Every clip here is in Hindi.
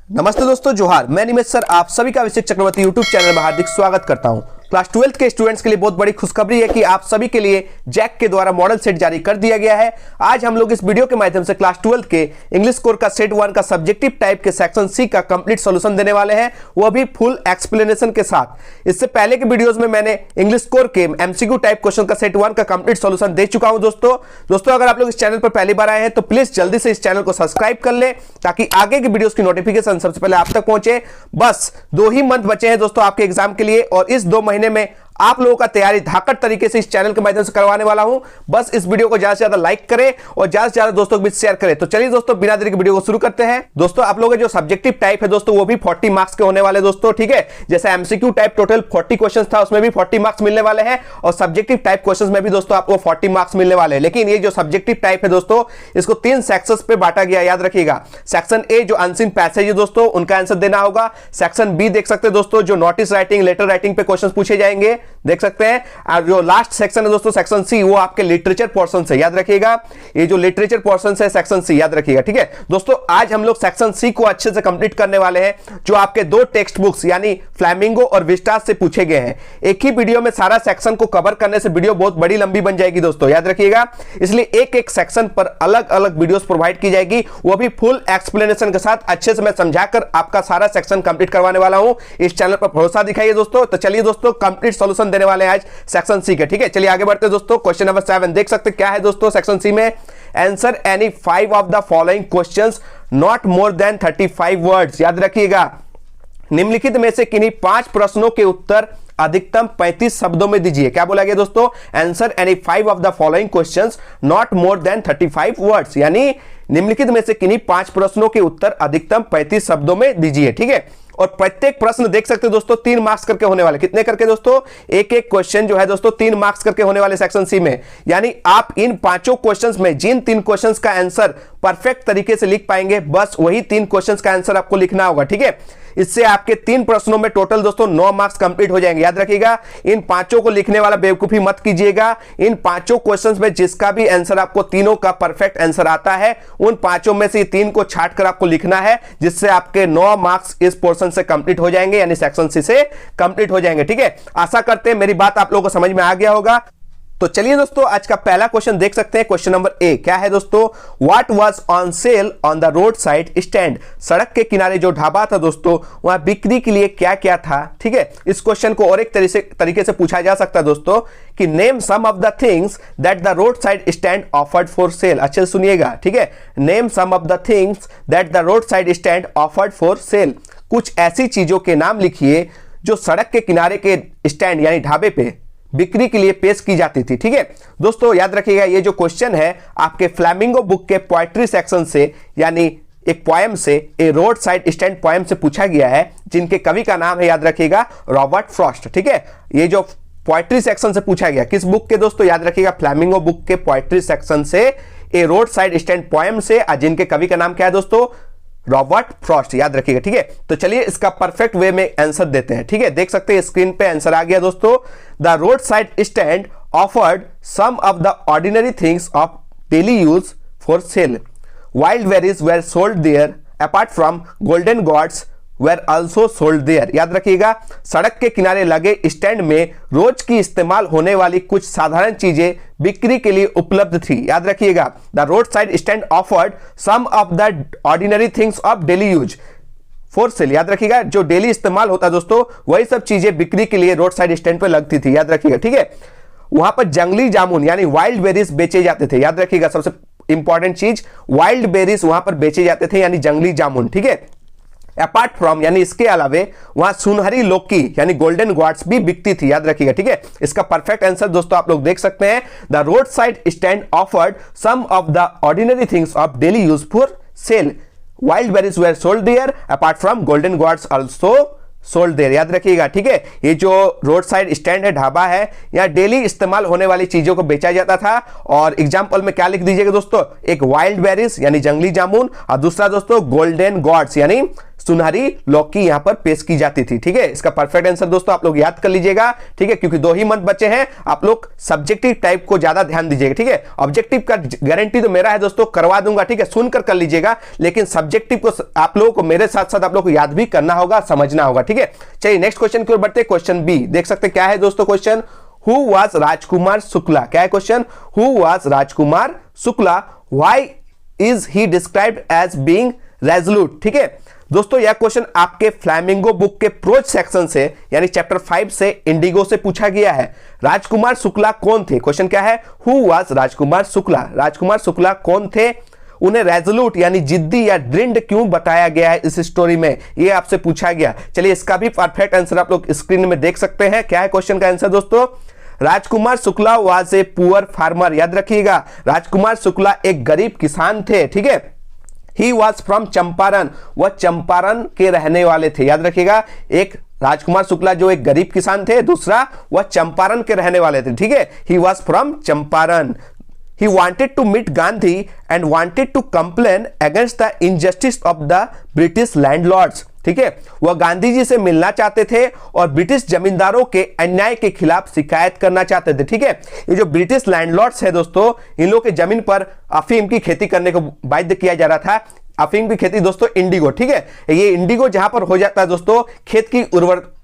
नमस्ते दोस्तों, जोहार। मैं निमेश सर आप सभी का अभिषेक चक्रवर्ती यूट्यूब चैनल में हार्दिक स्वागत करता हूं। क्लास 12 के स्टूडेंट्स के लिए बहुत बड़ी खुशखबरी है कि आप सभी के लिए जैक के द्वारा मॉडल सेट जारी कर दिया गया है। आज हम लोग इस वीडियो के माध्यम से क्लास 12 के इंग्लिश कोर का सेट 1 का सब्जेक्टिव टाइप के सेक्शन सी का कंप्लीट सॉल्यूशन देने वाले हैं, वो भी फुल एक्सप्लेनेशन के साथ। इससे पहले के वीडियोस में मैंने इंग्लिश कोर के एमसीक्यू टाइप क्वेश्चन का सेट 1 का कंप्लीट सॉल्यूशन दे चुका हूं। दोस्तों अगर आप लोग इस चैनल पर पहली बार आए हैं तो प्लीज जल्दी से इस चैनल को सब्सक्राइब कर ले ताकि आगे की वीडियोस की नोटिफिकेशन सबसे पहले आप तक पहुंचे। बस 2 ही मंथ बचे हैं दोस्तों आपके एग्जाम के लिए, और इस 2 महीने में आप लोगों का तैयारी धाकड़ तरीके से इस चैनल के माध्यम से करवाने वाला हूं। बस इस वीडियो को ज्यादा से ज्यादा लाइक करें और ज्यादा से ज्यादा दोस्तों के बीच शेयर करें। तो चलिए दोस्तों बिना देरी के वीडियो को शुरू करते हैं। दोस्तों आप लोगों के जो सब्जेक्टिव टाइप है दोस्तों वो भी 40 मार्क्स के होने वाले दोस्तों, ठीक है। जैसे एमसीक्यू टाइप टोटल 40 क्वेश्चन था, उसमें भी 40 मार्क्स मिलने वाले हैं, और सब्जेक्टिव टाइप क्वेश्चन में भी दोस्तों आपको 40 मार्क्स मिलने वाले हैं। लेकिन ये जो सब्जेक्टिव टाइप है दोस्तों, इसको 3 सेक्शंस पे बांटा गया, याद रखिएगा। सेक्शन ए जो अनसीन पैसेज है दोस्तों, उनका आंसर देना होगा। सेक्शन बी देख सकते हैं दोस्तों, जो नोटिस राइटिंग लेटर राइटिंग पे क्वेश्चन पूछे जाएंगे, देख सकते हैं। और जो लास्ट सेक्शन है दोस्तों सेक्शन सी, वो आपके लिटरेचर पोर्शन से, याद रखिएगा। ये जो लिटरेचर पोर्शन है सेक्शन सी, याद रखिएगा, ठीक है। दोस्तों आज हम लोग सेक्शन सी को अच्छे से कंप्लीट करने वाले हैं, जो आपके 2 टेक्स्ट बुक्स यानी फ्लैमिंगो और विस्टास से पूछे गए हैं। एक ही वीडियो में सारा सेक्शन को कवर करने से वीडियो बहुत बड़ी लंबी बन जाएगी दोस्तों, याद रखिएगा। इसलिए एक एक सेक्शन पर अलग अलग वीडियोस प्रोवाइड की जाएगी, वो भी फुल एक्सप्लेनेशन के साथ अच्छे से मैं समझाकर आपका सारा सेक्शन कंप्लीट करवाने वाला हूं। इस चैनल पर भरोसा दिखाइए दोस्तों। तो चलिए दोस्तों कंप्लीट सॉल्यूशन देने वाले हैं आज सेक्शन सी के, ठीक है। चलिए आगे बढ़ते हैं दोस्तों। क्वेश्चन नंबर 7 देख सकते हैं क्या है दोस्तों सेक्शन सी में। Answer any 5 of the following questions not more than 35 words, याद रखिएगा। निम्नलिखित में से किन्हीं 5 प्रश्नों के उत्तर अधिकतम 35 शब्दों में दीजिए। क्या बोला गया दोस्तों? Answer any 5 of the following questions not more than 35 words, यानी निम्नलिखित में से किन्हीं 5 प्रश्नों के उत्तर अधिकतम 35 शब्दों में दीजिए, ठीक है। और प्रत्येक प्रश्न देख सकते हैं दोस्तों 3 मार्क्स करके होने वाले। कितने करके दोस्तों? एक एक क्वेश्चन जो है दोस्तों 3 मार्क्स करके होने वाले सेक्शन सी में। यानी आप इन 5 क्वेश्चंस में जिन 3 क्वेश्चंस का आंसर परफेक्ट तरीके से लिख पाएंगे, बस वही 3 क्वेश्चंस का आंसर आपको लिखना होगा, ठीक है। इससे आपके 3 प्रश्नों में टोटल दोस्तों 9 मार्क्स कंप्लीट हो जाएंगे, याद रखिएगा। इन 5 को लिखने वाला बेवकूफी मत कीजिएगा। इन 5 क्वेश्चंस में जिसका भी आंसर आपको तीनों का परफेक्ट आंसर आता है, उन 5 में से 3 को छांट कर आपको लिखना है, जिससे आपके 9 मार्क्स इस पोर्शन से कंप्लीट हो जाएंगे, यानी सेक्शन सी से कंप्लीट हो जाएंगे, ठीक है। आशा करते हैं मेरी बात आप लोगों को समझ में आ गया होगा। तो चलिए दोस्तों आज का पहला क्वेश्चन देख सकते हैं। क्वेश्चन नंबर ए क्या है दोस्तों? What was on sale on the road side stand, सड़क के किनारे जो ढाबा था दोस्तों, वहां बिक्री के लिए क्या क्या था, ठीक है। इस क्वेश्चन को और एक तरीके से पूछा जा सकता है दोस्तों कि name some of the things that the road side stand offered for sale. अच्छे से सुनिएगा, ठीक है। Name some of the things that the road side stand offered for sale. कुछ ऐसी चीजों के नाम लिखिए जो सड़क के किनारे के स्टैंड यानी ढाबे पे बिक्री के लिए पेश की जाती थी, ठीक है। दोस्तों याद रखिएगा ये जो क्वेश्चन है आपके फ्लैमिंगो बुक के पोएट्री सेक्शन से, यानी एक पोएम से, ए रोड साइड स्टैंड पोएम से पूछा गया है, जिनके कवि का नाम है, याद रखिएगा, रॉबर्ट फ्रॉस्ट, ठीक है। ये जो पोएट्री सेक्शन से पूछा गया किस बुक के दोस्तों? याद रखिएगा फ्लैमिंगो बुक के पोएट्री सेक्शन से, ए रोड साइड स्टैंड पोएम से, जिनके कवि का नाम क्या है दोस्तों? रॉबर्ट फ्रॉस्ट, याद रखिएगा, ठीक है। तो चलिए इसका परफेक्ट वे में आंसर देते हैं, ठीक है। देख सकते हैं स्क्रीन पे आंसर आ गया दोस्तों। The road side stand offered some of the ordinary things of daily use for sale. Wild berries were sold there apart from golden gods were also sold there. याद रखिएगा सड़क के किनारे लगे स्टैंड में रोज की इस्तेमाल होने वाली कुछ साधारण चीजें बिक्री के लिए उपलब्ध थी, याद रखिएगा। The road side stand offered some of the ordinary things of daily use for sale. याद रखिएगा जो डेली इस्तेमाल होता है दोस्तों, वही सब चीजें बिक्री के लिए रोड साइड स्टैंड पर लगती थी, याद रखिएगा, ठीक है। वहां पर जंगली जामुन यानी वाइल्ड बेरीज बेचे जाते थे, याद रखिएगा सबसे इंपॉर्टेंट चीज, वाइल्ड बेरीज वहां पर बेचे जाते थे, यानी जंगली जामुन, ठीक है। अपार्ट फ्रॉम यानी इसके अलावे वहां सुनहरी लौकी यानी गोल्डन ग्वार्ट्स भी बिकती थी, याद रखिएगा, ठीक है। इसका परफेक्ट आंसर दोस्तों आप लोग देख सकते हैं। The road side stand offered some of the ordinary things of daily use for sale. Wild berries were sold there apart from golden quartz also sold there, याद रखिएगा, ठीक है। ये जो रोड साइड स्टैंड है, ढाबा है, यहाँ डेली इस्तेमाल होने वाली चीजों को बेचा जाता था। और एग्जाम्पल में क्या लिख दीजिएगा दोस्तों? एक वाइल्ड बेरीज यानी जंगली जामुन, और दूसरा दोस्तों गोल्डन गॉड्स यानी सुनहरी लौकी यहाँ पर पेश की जाती थी। ठीक है, इसका परफेक्ट आंसर दोस्तों आप लोग याद कर लीजिएगा। ठीक है, क्योंकि 2 ही मंथ बचे हैं, आप लोग सब्जेक्टिव टाइप को ज्यादा ध्यान दीजिएगा। ठीक है, ऑब्जेक्टिव का गारंटी तो मेरा है दोस्तों, करवा दूंगा। ठीक है, सुनकर कर लीजिएगा, लेकिन सब्जेक्टिव को आप लोगों को मेरे साथ साथ आप लोग को याद भी करना होगा, समझना होगा। ठीक है, चलिए नेक्स्ट क्वेश्चन की ओर बढ़ते हैं। क्वेश्चन बी देख सकते हैं क्या है दोस्तों question, who was Rajkumar Shukla. क्या है question, who was Rajkumar Shukla, why is he described as being resolute. ठीक है दोस्तों, यह क्वेश्चन आपके फ्लैमिंगो बुक के प्रोज सेक्शन से यानी चैप्टर 5 से इंडिगो से पूछा गया है। राजकुमार शुक्ला कौन थे, क्वेश्चन क्या है, हु वाज राजकुमार शुक्ला, राजकुमार शुक्ला कौन थे, उन्हें रेजोल्यूट यानी जिद्दी या ड्रिंड क्यों बताया गया है इस स्टोरी में, ये आपसे पूछा गया। चलिए इसका भी परफेक्ट आंसर आप लोग स्क्रीन में देख सकते हैं। क्या है क्वेश्चन का आंसर दोस्तों, Rajkumar Shukla was a poor farmer. याद रखिएगा, राजकुमार शुक्ला एक गरीब किसान थे। ठीक है, ही वॉज फ्रॉम चंपारण, वह चंपारण के रहने वाले थे। याद रखिएगा, एक राजकुमार शुक्ला जो एक गरीब किसान थे, दूसरा वह चंपारण के रहने वाले थे। ठीक है, he was from Champaran. He wanted to meet Gandhi and wanted to complain against the injustice of the British landlords. ठीक है, वह गांधी जी से मिलना चाहते थे और ब्रिटिश जमींदारों के अन्याय के खिलाफ शिकायत करना चाहते थे। ठीक है, ये जो ब्रिटिश लैंडलॉर्ड्स है दोस्तों, इन लोगों की जमीन पर अफीम की खेती करने को बाध्य किया जा रहा था। अफीम की खेती दोस्तों इंडिगो। ठीक है, ये इंडिगो जहां पर हो जाता है दोस्तों, खेत की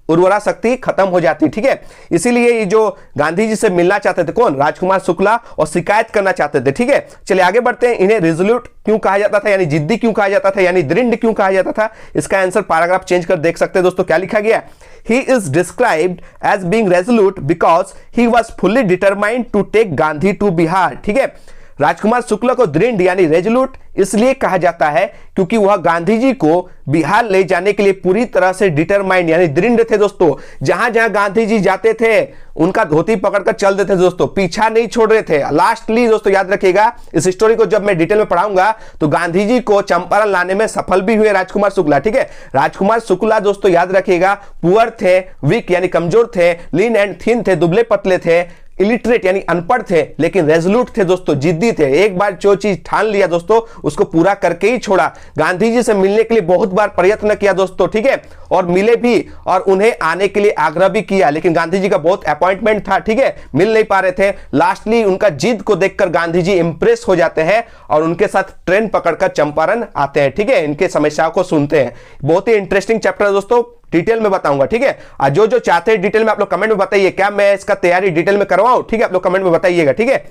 उर्वरा शक्ति खत्म हो जाती। ठीक है, इसीलिए ये जो गांधी जी से मिलना चाहते थे कौन, राजकुमार शुक्ला, और शिकायत करना चाहते थे। ठीक है, चलिए आगे बढ़ते हैं। इन्हें रेजोल्यूट क्यों कहा जाता था, यानी जिद्दी क्यों कहा जाता था, यानी दृढ़ क्यों कहा जाता था, इसका आंसर पैराग्राफ चेंज कर देख सकते हैं दोस्तों। क्या लिखा गया, he is described as being resolute because he was fully determined to take Gandhi to Bihar. ठीक है, राजकुमार शुक्ला को दृढ़ यानी रेजोल्यूट इसलिए कहा जाता है क्योंकि वह गांधी जी को बिहार ले जाने के लिए पूरी तरह से डिटरमाइंड यानी दृढ़ थे दोस्तों। जहां जहां गांधी जी जाते थे उनका धोती पकड़कर चल देते थे दोस्तों, पीछा नहीं छोड़ रहे थे। लास्टली दोस्तों याद रखिएगा, इस स्टोरी को जब मैं डिटेल में पढ़ाऊंगा तो गांधी जी को चंपारण लाने में सफल भी हुए राजकुमार शुक्ला। ठीक है, राजकुमार शुक्ला दोस्तों याद रखिएगा, पुअर थे, वीक यानी कमजोर थे, लीन एंड थिन थे, दुबले पतले थे, इलिटरेट यानी अनपढ़ थे, लेकिन रेजोल्यूट थे दोस्तों, जिद्दी थे। एक बार जो चीज ठान लिया दोस्तों उसको पूरा करके ही छोड़ा। गांधी जी से मिलने के लिए बहुत बार प्रयत्न किया दोस्तों। ठीक है, और मिले भी और उन्हें आने के लिए आग्रह भी किया, लेकिन गांधी जी का बहुत अपॉइंटमेंट था। ठीक है, मिल नहीं पा रहे थे। लास्टली उनका जिद को देखकर गांधी जी इंप्रेस हो जाते हैं और उनके साथ ट्रेन पकड़कर चंपारण आते हैं। ठीक है, इनके समस्याओं को सुनते हैं। बहुत ही इंटरेस्टिंग चैप्टर है दोस्तों, डिटेल में बताऊंगा। ठीक है, जो जो चाहते हैं डिटेल में आप लोग कमेंट में बताइए, क्या मैं इसका तैयारी डिटेल में करवाऊं। ठीक है, आप लोग कमेंट में बताइएगा। ठीक है,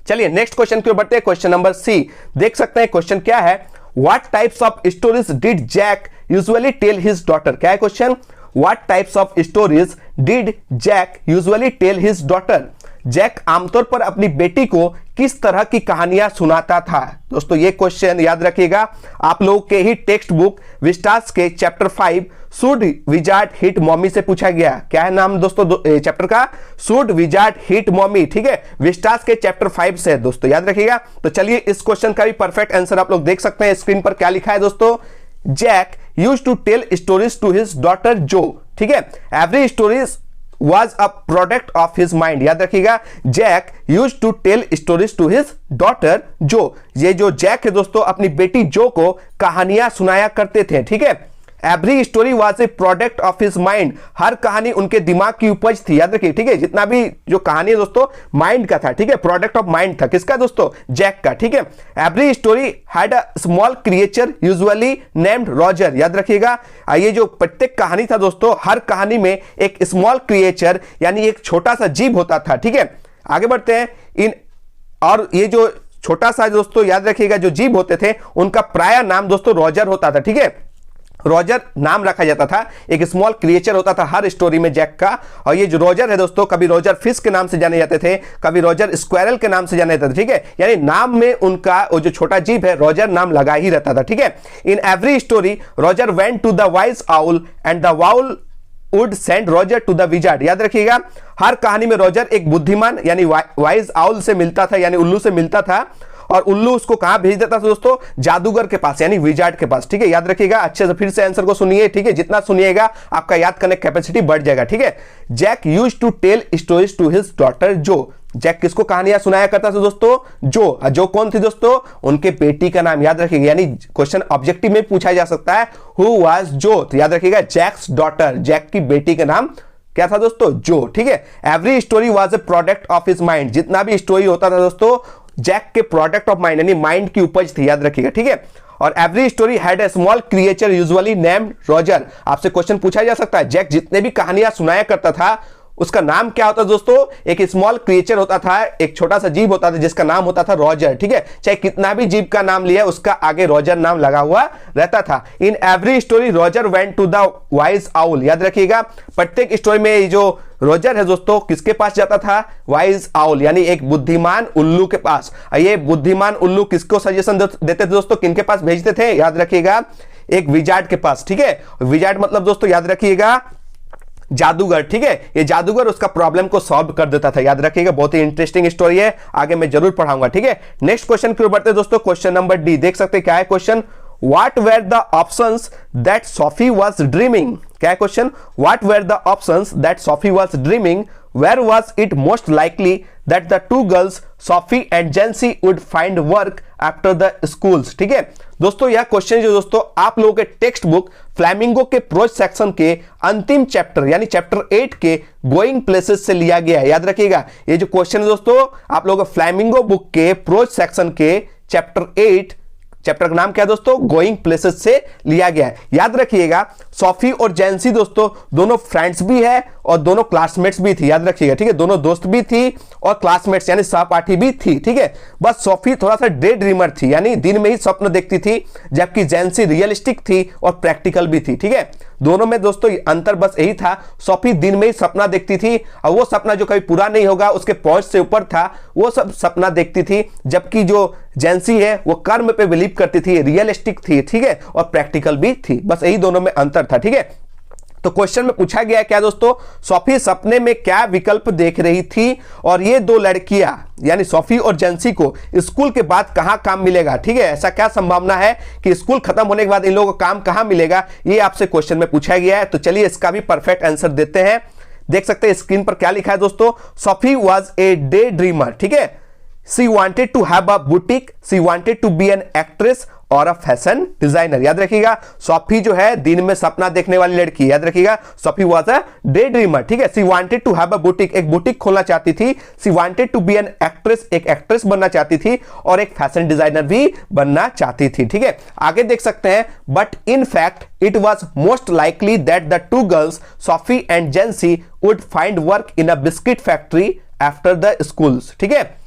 चलिए नेक्स्ट क्वेश्चन की ओर बढ़ते हैं। क्वेश्चन नंबर सी देख सकते हैं, क्वेश्चन क्या है, what types of stories did Jack usually tell his daughter. क्या है question, what types of stories did Jack usually tell his daughter. Jack आमतौर पर अपनी बेटी को किस तरह की कहानियां सुनाता था। दोस्तों ये क्वेश्चन याद रखिएगा, आप लोगों के ही टेक्स्ट बुक विस्टास के chapter 5 should wizard hit mommy से पूछा गया। क्या है नाम दोस्तों चैप्टर का, शुड विजार्ड हिट मॉमी। ठीक है, विस्टास के चैप्टर 5 से दोस्तों याद रखिएगा। तो चलिए इस क्वेश्चन का भी परफेक्ट आंसर आप लोग देख सकते हैं स्क्रीन पर। क्या लिखा है दोस्तों, Jack used to tell stories to his daughter Jo. ठीक है, every stories was a product of his mind। याद रखिएगा, Jack used to tell stories to his daughter जो। ये जो जैक है दोस्तों अपनी बेटी जो को कहानियां सुनाया करते थे। ठीक है, every story was a product of his mind, हर कहानी उनके दिमाग की उपज थी। याद रखिए, ठीक है, जितना भी जो कहानी है दोस्तों माइंड का था। ठीक है, प्रोडक्ट ऑफ माइंड था, किसका दोस्तों, जैक का। ठीक है, every story had a small creature usually named Roger. याद रखिएगा, ये जो प्रत्येक कहानी था दोस्तों, हर कहानी में एक स्मॉल क्रिएचर यानी एक छोटा सा जीव होता था। ठीक है, आगे बढ़ते हैं। और ये जो छोटा सा दोस्तों याद रखिएगा जो जीव होते थे उनका प्राय नाम दोस्तों रॉजर होता था। ठीक है, रॉजर नाम रखा जाता था, एक स्मॉल क्रिएचर होता था हर स्टोरी में जैक का। और ये जो रॉजर है दोस्तों, कभी रॉजर फिश के नाम से जाने जाते थे, कभी रॉजर स्क्वायरल के नाम से जाने जाते थे। ठीक है, यानी नाम में उनका वो जो छोटा जीव है रॉजर नाम लगा ही रहता था। ठीक है, in every story Roger went to the wise owl and the owl would send Roger to the wizard. याद रखिएगा, हर कहानी में रॉजर एक बुद्धिमान यानी वाइज आउल से मिलता था, यानी उल्लू से मिलता था, और उल्लू उसको कहां भेज देता था दोस्तों, जादूगर के पास यानी विजार्ड के पास। ठीक है, याद रखिएगा, अच्छे से फिर से आंसर को सुनिए। ठीक है, जितना सुनिएगा आपका याद करने की कैपेसिटी बढ़ जाएगा। ठीक है, Jack used to tell stories to his daughter Jo. Jack किसको कहानियां सुनाया करता था दोस्तों? जो कौन थी दोस्तों? उनके बेटी का नाम याद रखिएगा, यानी क्वेश्चन ऑब्जेक्टिव में पूछा जा सकता है हु वाज जो, तो याद रखिएगा जैक्स डॉटर, जैक की बेटी का नाम क्या था दोस्तों? जो। ठीक है। Every story was a product of his mind, जितना भी स्टोरी होता था दोस्तों जैक के प्रोडक्ट ऑफ माइंड यानी माइंड की उपज थी, याद रखिएगा। ठीक है। और every story had a small creature usually named Roger, आपसे क्वेश्चन पूछा जा सकता है जैक जितने भी कहानियां सुनाया करता था उसका नाम क्या होता दोस्तों? एक स्मॉल क्रिएचर होता था, एक छोटा सा जीव होता था जिसका नाम होता था रॉजर। ठीक है। चाहे कितना भी जीव का नाम लिया उसका आगे रॉजर नाम लगा हुआ रहता था। In every story Roger went to the wise owl, याद रखिएगा प्रत्येक स्टोरी में जो रॉजर है दोस्तों किसके पास जाता था? वाइज आउल यानी एक बुद्धिमान उल्लू के पास। ये बुद्धिमान उल्लू किसको सजेशन देते थे दोस्तों? किनके पास भेजते थे? याद रखिएगा एक विजार्ड के पास। ठीक है। विजार्ड मतलब दोस्तों याद रखिएगा जादूगर। ठीक है। ये जादूगर उसका प्रॉब्लम को सॉल्व कर देता था, याद रखिएगा। बहुत ही इंटरेस्टिंग स्टोरी है, आगे मैं जरूर पढ़ाऊंगा। ठीक है। नेक्स्ट क्वेश्चन की ओर बढ़ते हैं दोस्तों। क्वेश्चन नंबर डी देख सकते हैं क्या है question? What were the options that Sophie was dreaming? क्या है question? What were the options that Sophie was dreaming? Where was it most likely that the two girls, Sophie and Jancy, would find work after the schools? ठीक है दोस्तों, यह क्वेश्चन जो दोस्तों आप लोगों के टेक्स्ट बुक फ्लैमिंगो के प्रोज सेक्शन के अंतिम चैप्टर यानी चैप्टर 8 के गोइंग प्लेसेस से लिया गया है। याद रखिएगा ये जो क्वेश्चन है दोस्तों आप लोगों को फ्लैमिंगो बुक के प्रोज सेक्शन के चैप्टर 8 चैप्टर का नाम क्या है दोस्तों? गोइंग प्लेसेस से लिया गया है। याद रखिएगा सॉफी और जैंसी दोस्तों दोनों फ्रेंड्स भी है और दोनों क्लासमेट्स भी थी, याद रखिएगा। ठीक है। दोनों दोस्त भी थी और क्लासमेट्स यानी सहपाठी भी थी। ठीक है। बस सॉफी थोड़ा सा डे ड्रीमर थी यानी दिन में ही स्वप्न देखती थी, जबकि जैंसी रियलिस्टिक थी और प्रैक्टिकल भी थी। ठीक है। दोनों में दोस्तों अंतर बस यही था, सॉफी दिन में ही सपना देखती थी और वो सपना जो कभी पूरा नहीं होगा उसके पहुंच से ऊपर था वो सब सपना देखती थी, जबकि जो जैंसी है वो कर्म पे बिलीव करती थी, रियलिस्टिक थी। ठीक है। और प्रैक्टिकल भी थी, बस यही दोनों में अंतर था। ठीक है। तो क्वेश्चन में पूछा गया क्या दोस्तों? सॉफी सपने में क्या विकल्प देख रही थी और ये दो लड़कियां यानी सॉफी और जैंसी को स्कूल के बाद कहां काम मिलेगा? ठीक है। ऐसा क्या संभावना है कि स्कूल खत्म होने के बाद इन लोगों को काम कहां मिलेगा? ये आपसे क्वेश्चन में पूछा गया है। तो चलिए इसका भी परफेक्ट आंसर देते हैं। देख सकते हैं स्क्रीन पर क्या लिखा है दोस्तों? Sophie was a day dreamer. ठीक है। She wanted to have a boutique, she wanted to be an actress और अ फैशन डिजाइनर। याद रखिएगा सॉफी जो है दिन में सपना देखने वाली लड़की, याद रखिएगा Sophie was a day dreamer. ठीक है। She wanted to have a boutique, एक बुटीक खोलना चाहती थी। She wanted to be an actress, एक एक्ट्रेस बनना चाहती थी और एक फैशन डिजाइनर भी बनना चाहती थी। ठीक है। आगे देख सकते हैं but in fact it was most likely that the two girls Sophie and Jancy would find work in a biscuit factory after the schools. ठीक है।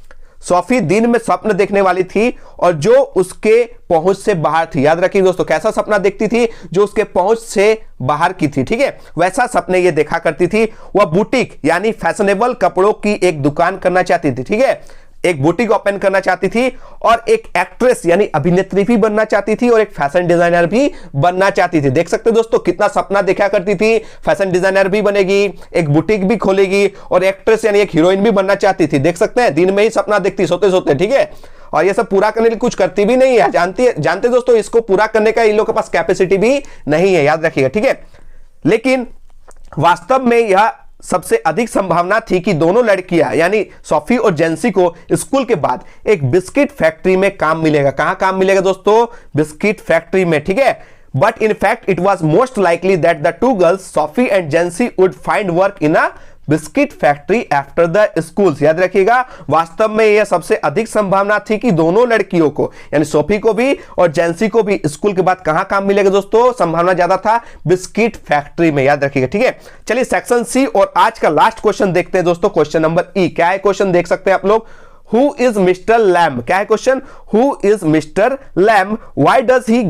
सॉफी दिन में स्वप्न देखने वाली थी और जो उसके पहुंच से बाहर थी। याद रखिए दोस्तों कैसा सपना देखती थी? जो उसके पहुंच से बाहर की थी। ठीक है। वैसा सपने ये देखा करती थी। वह बुटीक यानी फैशनेबल कपड़ों की एक दुकान करना चाहती थी। ठीक है। एक बुटीक ओपन करना चाहती थी और एक एक्ट्रेस यानी अभिनेत्री भी बनना चाहती थी और एक फैशन डिजाइनर भी बनना चाहती थी। देख सकते हो दोस्तों कितना सपना देखा करती थी। फैशन डिजाइनर भी बनेगी, एक बुटीक भी खोलेगी और एक्ट्रेस यानी एक हीरोइन भी बनना चाहती थी। देख सकते हैं दिन में ही सपना देखती सोते सोते। ठीक है। और ये सब पूरा करने के लिए कुछ करती भी नहीं है। जानते दोस्तों इसको पूरा करने का इन लोगों के पास कैपेसिटी भी नहीं है, याद रखिएगा। ठीक है। लेकिन वास्तव में यह सबसे अधिक संभावना थी कि दोनों लड़कियां यानी सॉफी और जैंसी को स्कूल के बाद एक बिस्किट फैक्ट्री में काम मिलेगा। कहां काम मिलेगा दोस्तों? बिस्किट फैक्ट्री में। ठीक है। But in fact it was most likely that the two girls Sophie and Jancy would find work in a biscuit factory after the schools. याद रखिएगा वास्तव में यह सबसे अधिक संभावना थी कि दोनों लड़कियों को यानी सोफी को भी और जैंसी को भी स्कूल के बाद कहां काम मिलेगा दोस्तों? संभावना ज्यादा था बिस्किट फैक्ट्री में। याद रखिएगा। ठीक है। चलिए सेक्शन सी और आज का लास्ट क्वेश्चन देखते हैं दोस्तों। क्वेश्चन नंबर ई क्या है? क्वेश्चन देख सकते हैं आप लोग। Who is mister lamb? क्या है question? Who is mister lamb? Why does he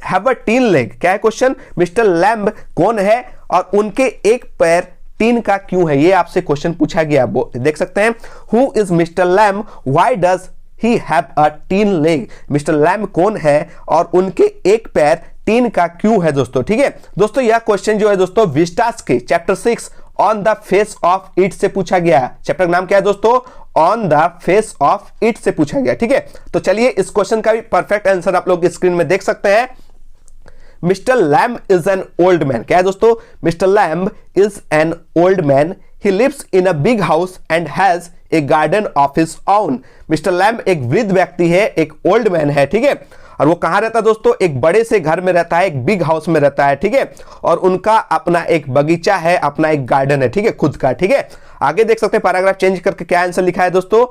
have a tin leg? क्या है क्वेश्चन? मिस्टर लैम्ब कौन है और उनके एक पैर टीन का क्यों है? ये आपसे क्वेश्चन पूछा गया। देख सकते हैं who is mister lamb? Why does he have a tin leg? Mister lamb कौन है और उनके एक पैर टीन का क्यों है दोस्तों? ठीक है दोस्तों यह क्वेश्चन जो है दोस्तों विस्टास के chapter 6 on the face of it से पूछा गया है। चैप्टर का नाम क्या है दोस्तों? On the face of it से पूछा गया। ठीक है। तो चलिए इस क्वेश्चन का भी परफेक्ट आंसर आप लोग स्क्रीन में देख सकते हैं। Mister Lamb is an old man. क्या है दोस्तों? Mister Lamb is an old man. He lives in a big house and has a garden of his own. Mister Lamb एक वृद्ध व्यक्ति है, एक ओल्ड मैन है, ठीक है, और वो कहां रहता है दोस्तों? एक बड़े से घर में रहता है, एक बिग हाउस में रहता है, ठीक है, और उनका अपना एक बगीचा है, अपना एक गार्डन है, ठीक है, खुद का, ठीक है। आगे देख सकते हैं पैराग्राफ चेंज करके क्या आंसर लिखा है दोस्तों?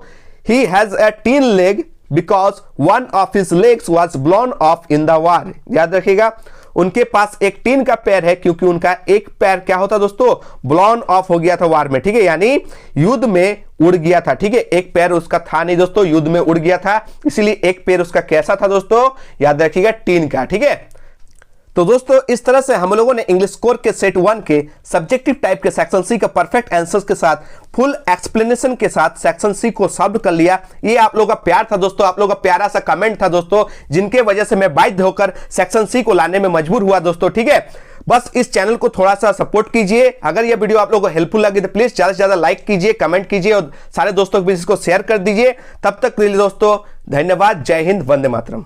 He has a tin leg because one of his legs was blown of in the war. याद रखिएगा, उनके पास एक टीन का पैर है क्योंकि उनका एक पैर क्या होता दोस्तों? ब्लोन ऑफ हो गया था वार में, ठीक है, यानी युद्ध में उड़ गया था, ठीक है, एक पैर उसका था नहीं दोस्तों, युद्ध में उड़ गया था, इसीलिए एक पैर उसका कैसा था दोस्तों? याद रखिएगा, टीन का, ठीक है। तो दोस्तों इस तरह से हम लोगों ने इंग्लिश कोर के सेट 1 के सब्जेक्टिव टाइप के सेक्शन सी का परफेक्ट आंसर्स के साथ फुल एक्सप्लेनेशन के साथ सेक्शन सी को सॉल्व कर लिया। ये आप लोगों का प्यार था दोस्तों, आप लोगों का प्यारा सा कमेंट था दोस्तों, जिनके वजह से मैं बाध्य होकर सेक्शन सी को लाने में मजबूर हुआ दोस्तों, ठीक है। बस इस चैनल को थोड़ा सा सपोर्ट कीजिए। अगर यह वीडियो आप लोगों को हेल्पफुल लगी तो प्लीज ज्यादा से ज्यादा लाइक कीजिए, कमेंट कीजिए और सारे दोस्तों के बीच इसको शेयर कर दीजिए। तब तक के लिए दोस्तों धन्यवाद। जय हिंद, वंदे मातरम।